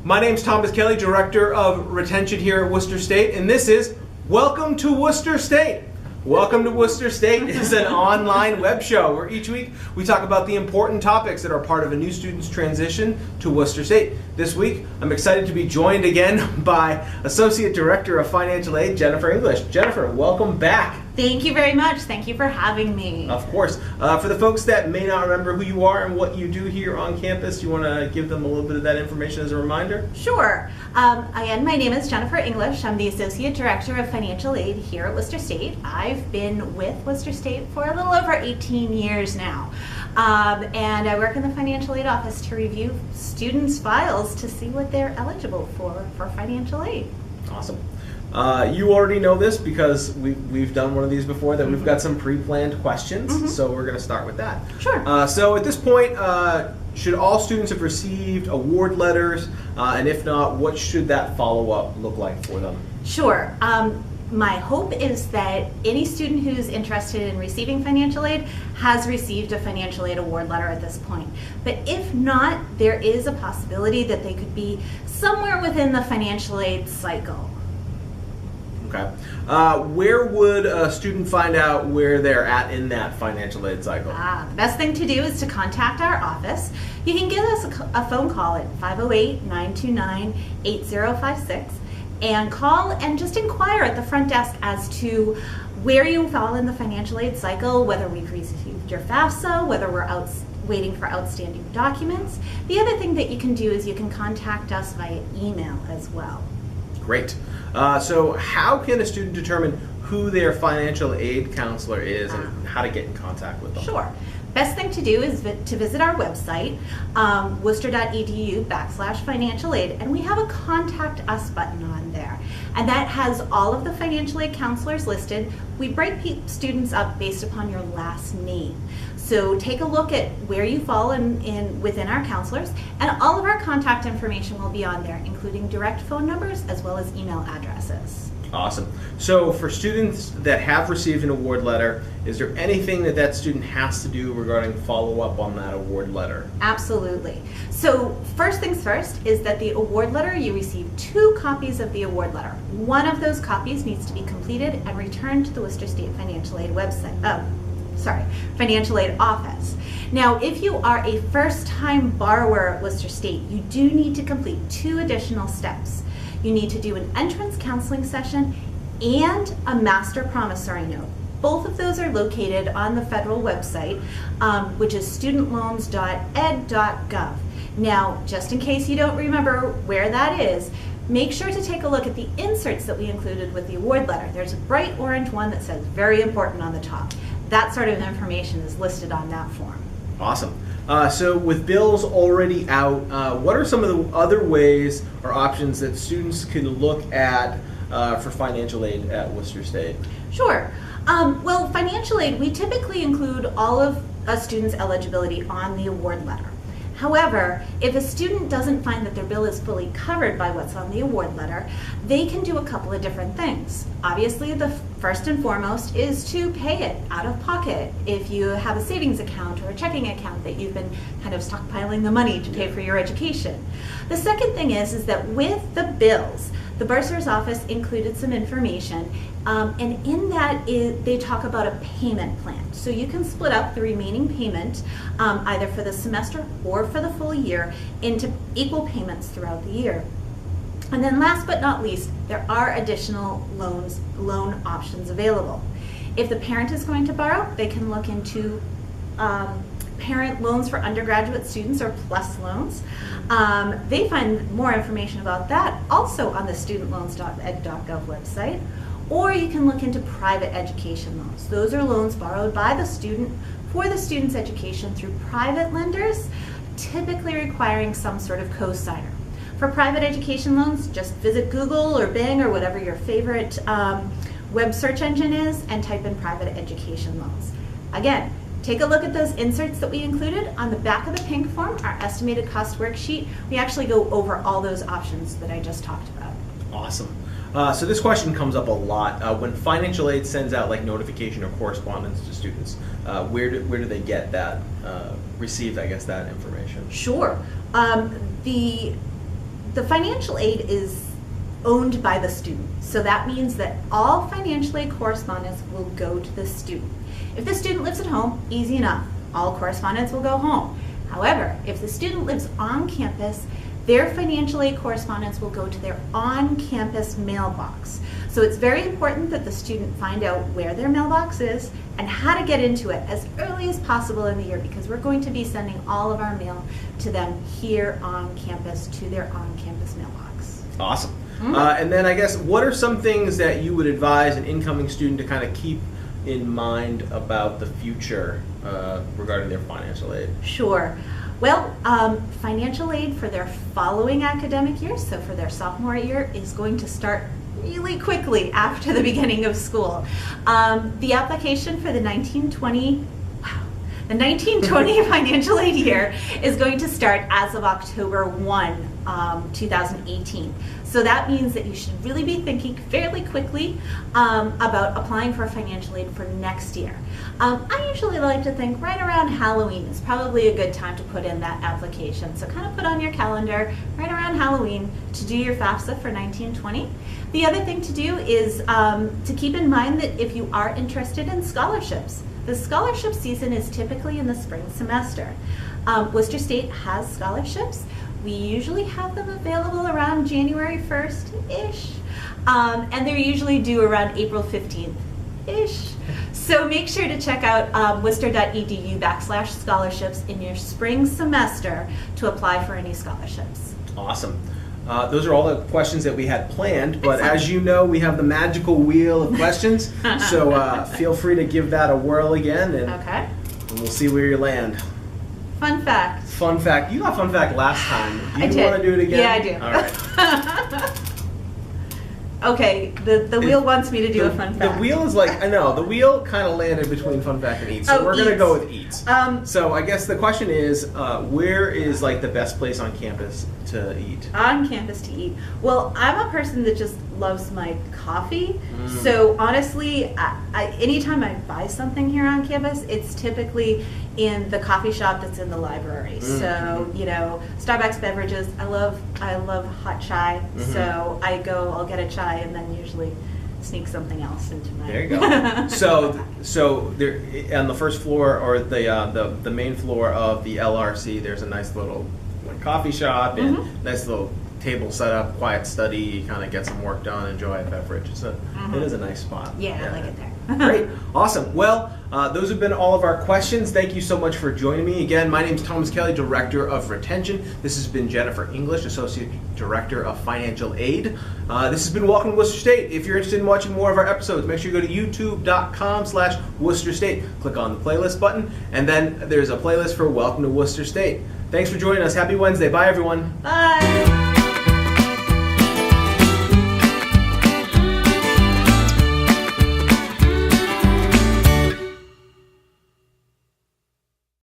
My name's Thomas Kelly, Director of Retention here at Worcester State, and this is Welcome to Worcester State. Welcome to Worcester State is an online web show where each week we talk about the important topics that are part of a new student's transition to Worcester State. This week, I'm excited to be joined again by Associate Director of Financial Aid, Jennifer English. Jennifer, welcome back. Thank you very much. Thank you for having me. Of course. For the folks that may not remember who you are and what you do here on campus, you want to give them a little bit of that information as a reminder? Sure. Again, my name is Jennifer English. I'm the Associate Director of Financial Aid here at Worcester State. I've been with Worcester State for a little over 18 years now. And I work in the Financial Aid office to review students' files to see what they're eligible for financial aid. Awesome. You already know this because we've done one of these before, that we've got some pre-planned questions, so we're going to start with that. Sure. So at this point, should all students have received award letters? And if not, what should that follow-up look like for them? Sure. My hope is that any student who's interested in receiving financial aid has received a financial aid award letter at this point. But if not, there is a possibility that they could be somewhere within the financial aid cycle. Okay. Where would a student find out where they're at in that financial aid cycle? The best thing to do is to contact our office. You can give us a phone call at 508-929-8056 and call and just inquire at the front desk as to where you fall in the financial aid cycle, whether we've received your FAFSA, whether we're waiting for outstanding documents. The other thing that you can do is you can contact us via email as well. Great. So how can a student determine who their financial aid counselor is and how to get in contact with them? Sure. Best thing to do is to visit our website, worcester.edu/financial aid, and we have a Contact Us button on there. And that has all of the financial aid counselors listed. We break students up based upon your last name. So take a look at where you fall within our counselors, and all of our contact information will be on there, including direct phone numbers as well as email addresses. Awesome. So for students that have received an award letter, is there anything that student has to do regarding follow-up on that award letter? Absolutely. So first things first is that the award letter, you receive 2 copies of the award letter. One of those copies needs to be completed and returned to the Worcester State Financial Aid website. Financial Aid office. Now, if you are a first-time borrower at Worcester State, you do need to complete 2 additional steps. You need to do an entrance counseling session and a master promissory note. Both of those are located on the federal website, which is studentloans.ed.gov. Now, just in case you don't remember where that is, make sure to take a look at the inserts that we included with the award letter. There's a bright orange one that says very important on the top. That sort of information is listed on that form. Awesome. So with bills already out, what are some of the other ways or options that students can look at for financial aid at Worcester State? Sure. Well, financial aid, we typically include all of a student's eligibility on the award letter. However, if a student doesn't find that their bill is fully covered by what's on the award letter, they can do a couple of different things. Obviously, the first and foremost is to pay it out of pocket if you have a savings account or a checking account that you've been kind of stockpiling the money to pay for your education. The second thing is that with the bills, the bursar's office included some information, and in that they talk about a payment plan. So you can split up the remaining payment, either for the semester or for the full year, into equal payments throughout the year. And then last but not least, there are additional loan options available. If the parent is going to borrow, they can look into parent loans for undergraduate students or PLUS loans. They find more information about that also on the studentloans.ed.gov website. Or you can look into private education loans. Those are loans borrowed by the student for the student's education through private lenders, typically requiring some sort of co-signer. For private education loans, just visit Google or Bing or whatever your favorite web search engine is and type in private education loans. Again, take a look at those inserts that we included. On the back of the pink form, our estimated cost worksheet, we actually go over all those options that I just talked about. Awesome. So this question comes up a lot. When financial aid sends out like notification or correspondence to students, where do they get that, receive, I guess, that information? Sure. the financial aid is owned by the student. So that means that all financial aid correspondence will go to the student. If the student lives at home, easy enough. All correspondence will go home. However, if the student lives on campus, their financial aid correspondence will go to their on-campus mailbox. So it's very important that the student find out where their mailbox is and how to get into it as early as possible in the year, because we're going to be sending all of our mail to them here on campus to their on-campus mailbox. Awesome. And then I guess, what are some things that you would advise an incoming student to kind of keep in mind about the future regarding their financial aid? Sure. Well, financial aid for their following academic year, so for their sophomore year, is going to start really quickly after the beginning of school. The application for the 1920 financial aid year is going to start as of October 1, 2018. So that means that you should really be thinking fairly quickly about applying for financial aid for next year. I usually like to think right around Halloween is probably a good time to put in that application. So kind of put on your calendar right around Halloween to do your FAFSA for 1920. The other thing to do is to keep in mind that if you are interested in scholarships, the scholarship season is typically in the spring semester. Worcester State has scholarships. We usually have them available around January 1st-ish, and they're usually due around April 15th-ish. So make sure to check out worcester.edu/scholarships in your spring semester to apply for any scholarships. Awesome. Those are all the questions that we had planned, but as you know, we have the magical wheel of questions, so feel free to give that a whirl again, and we'll see where you land. Fun fact. Fun fact. You got fun fact last time. Do you want to do it again? Yeah, I do. All right. Okay, the wheel wants me to do a fun fact. The wheel is like, I know, the wheel kind of landed between fun fact and eats, so we're going to go with eats. So I guess the question is, where is like the best place on campus to eat? On campus to eat. Well, I'm a person that just loves my coffee. So honestly, anytime I buy something here on campus, it's typically in the coffee shop that's in the library. So, you know, Starbucks beverages, I love hot chai. So I'll get a chai and then usually sneak something else into my. There you go. so there on the first floor, or the main floor of the LRC, there's a nice little coffee shop and nice little table set up, quiet study, kind of get some work done, enjoy a beverage. It is a nice spot. Yeah, I like it there. Great. Awesome. Well, those have been all of our questions. Thank you so much for joining me. Again, my name is Thomas Kelly, Director of Retention. This has been Jennifer English, Associate Director of Financial Aid. This has been Welcome to Worcester State. If you're interested in watching more of our episodes, make sure you go to youtube.com/Worcester State. Click on the playlist button, and then there's a playlist for Welcome to Worcester State. Thanks for joining us. Happy Wednesday. Bye, everyone. Bye.